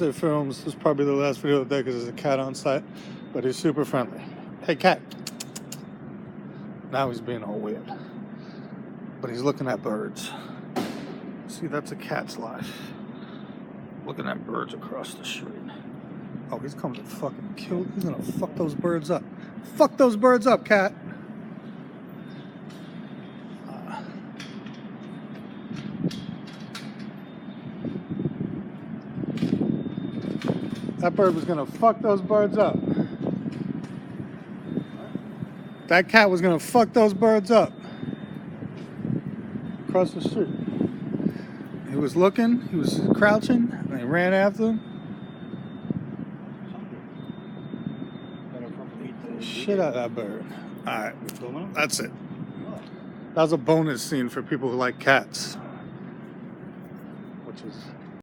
It films. This is probably the last video of the day because there's a cat on site, but he's super friendly. Hey, cat. Now he's being all weird, but he's looking at birds. See, that's a cat's life. Looking at birds across the street. Oh, he's coming to fucking kill. He's gonna fuck those birds up. Fuck those birds up, cat. That bird was gonna fuck those birds up. That cat was gonna fuck those birds up. Across the street. He was looking, he was crouching, and he ran after him. Shit out of that bird. Alright, that's it. That was a bonus scene for people who like cats. Which is